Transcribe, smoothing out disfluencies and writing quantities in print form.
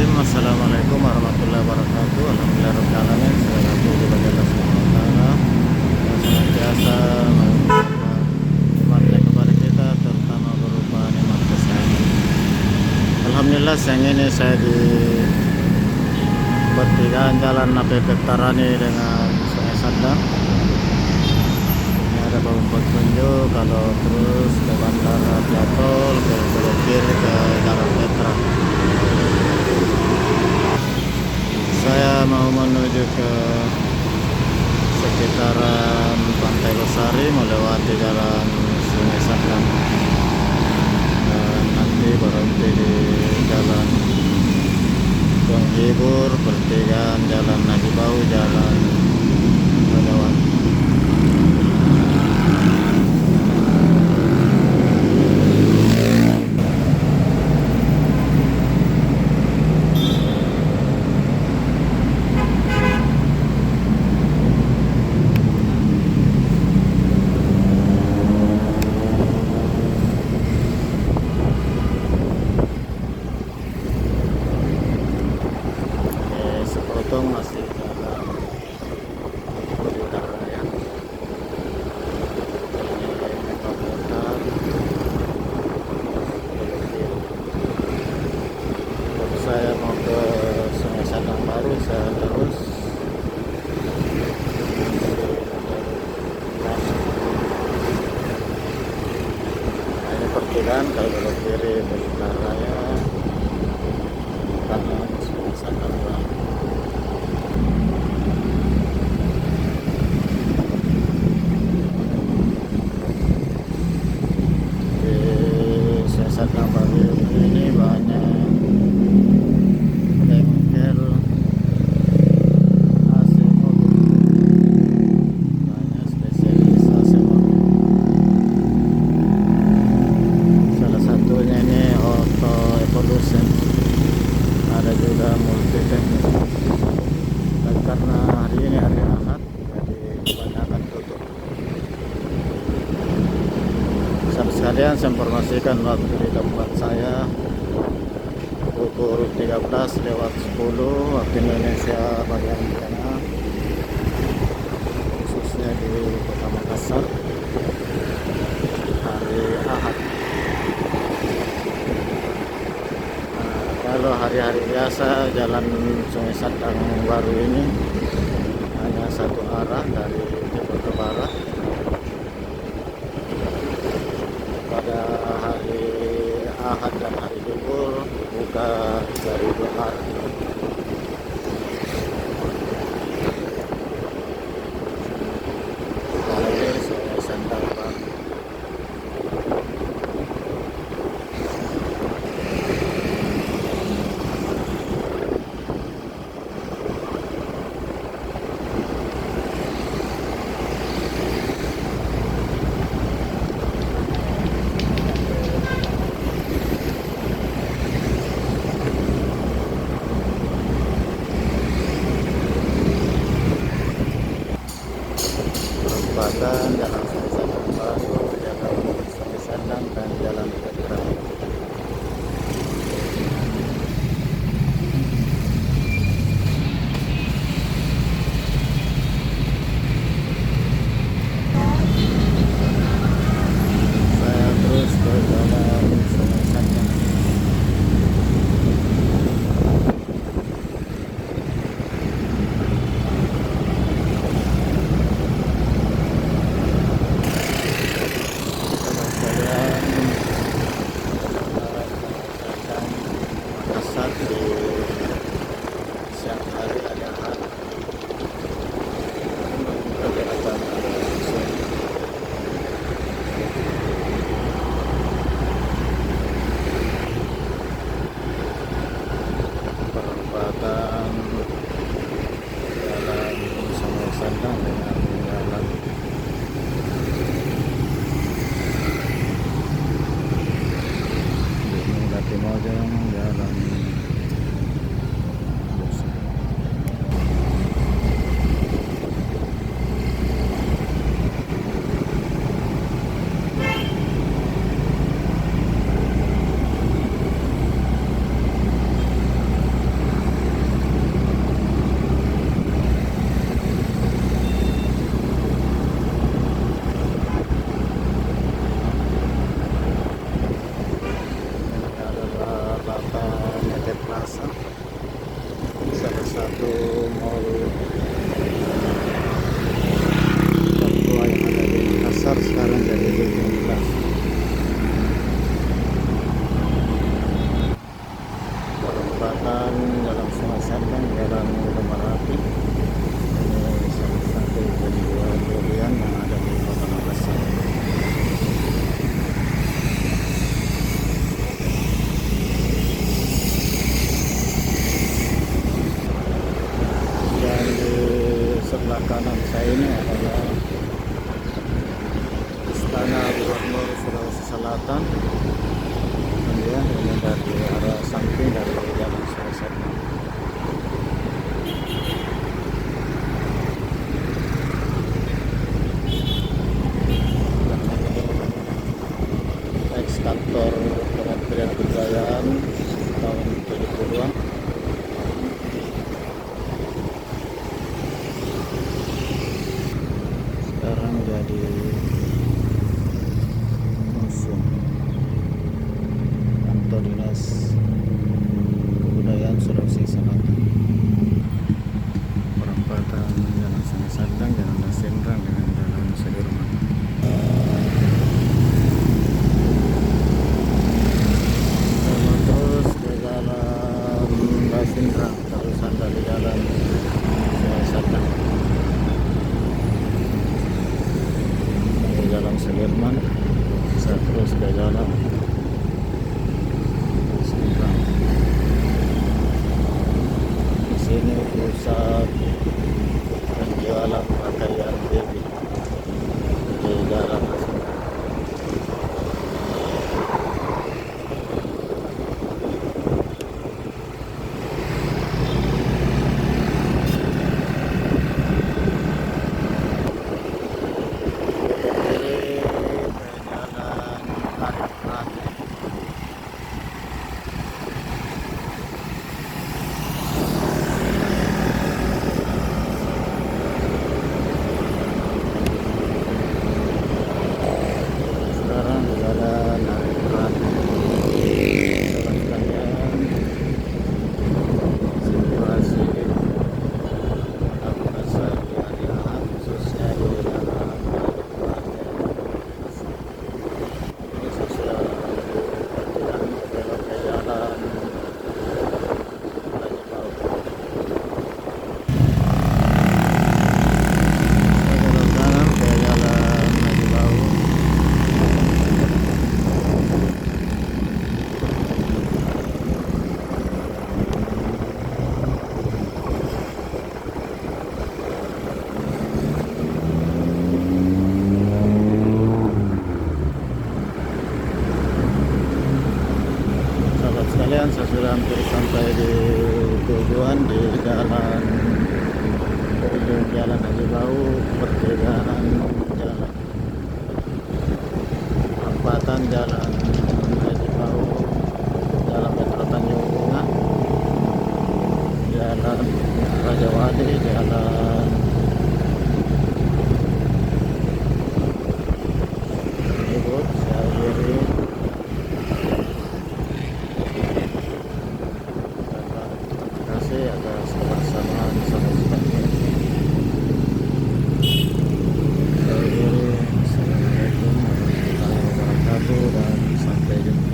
Bismillahirrahmanirrahim. Assalamualaikum warahmatullahi wabarakatuh. Alhamdulillahirrahmanirrahim. Segala puji bagi Allah Subhanahu wa taala yang senantiasa memberikan nikmatnya kepada kita, terutama berupa nikmat kesehatan. Alhamdulillah, siang ini saya di pertigaan Jalan APP Tarani dengan Sungai Sandang. Ini ada bangun petunjuk kalau terus ke Bandara Jatol, ke belok kiri ke Jalan Petra. Saya mau menuju ke sekitaran Pantai Losari melewati jalan Sungai Sandang dan nanti berhenti di jalan Penghibur, pertigaan jalan Nabi Bau, jalan Badawan. Masih dalam udara ya. Ini Pamutan, terus saya mau ke Sungai Sandang baru, saya terus ini pertigaan kalau belok kiri Pelita Raya, kanan Sungai Sandang baru. Ini banyak bengkel AC mobil, banyak spesialis AC mobil. Salah satunya ini Auto Evolution, ada juga Multiteknik. Dan karena hari ini hari Ahad, jadi kebanyakan tutup. Sekalian saya informasikan waktu di tempat saya pukul 13:10 waktu Indonesia bagian tengah, khususnya di Kota Makassar, hari Ahad. Kalau hari-hari biasa jalan Sungai Sandang baru ini hanya satu arah dari timur ke barat. Pada hari Ahad dan hari libur buka dari dua arah. Ini Sungai Sandang baru. satu mall tertua yang ada di Makassar sekarang jadi 17. Perempatan dalam Sungai Sandang, Jalan Merapi. Ini salah satu penjual durian yang ada di Kota Makassar. Dan di sebelah kanan saya ini adalah Istana Gubernur Sulawesi Selatan. Kemudian ini dari arah samping dari Jalan Sungai Sandang. Ex kantor Kementerian Kebudayaan tahun 70-an. Sekarang jadi museum kantor dinas kebudayaan Sulawesi Selatan. Perempatan Jalan Sungai Sandang, Jalan Dasendrang dengan Jalan Sudirman. Terus ke Jalan Dasendrang, terusan dari Jalan Sungai Sandang. Dari Jalan Sudirman bisa terus ke Jalan Dasendrang. Di sini pusat penjualan pakaian baby di Jalan Dasendrang. Sekarang di Jalan Arifat. Jalan sekalian, situasi Kota Makassar di hari Ahad, khususnya di Jalan Arifat. Ini sudah perjalanan belok ke Jalan Raja Bau. Belok kanan ke Jalan Raja Bau. Sahabat sekalian, saya sudah hampir sampai di tujuan di Jalan Haji Bau, pertigaan jalan perempatan Jalan Haji Bau, Jalan Metro Tanjung Bunga, Jalan Raja Wali, Jalan Ribut. Saya akhiri. Terima kasih atas kebersamaan sampai sekarang. Saya akhiri. Assalamualaikum warahmatullahi wabarakatuh dan sampai jumpa.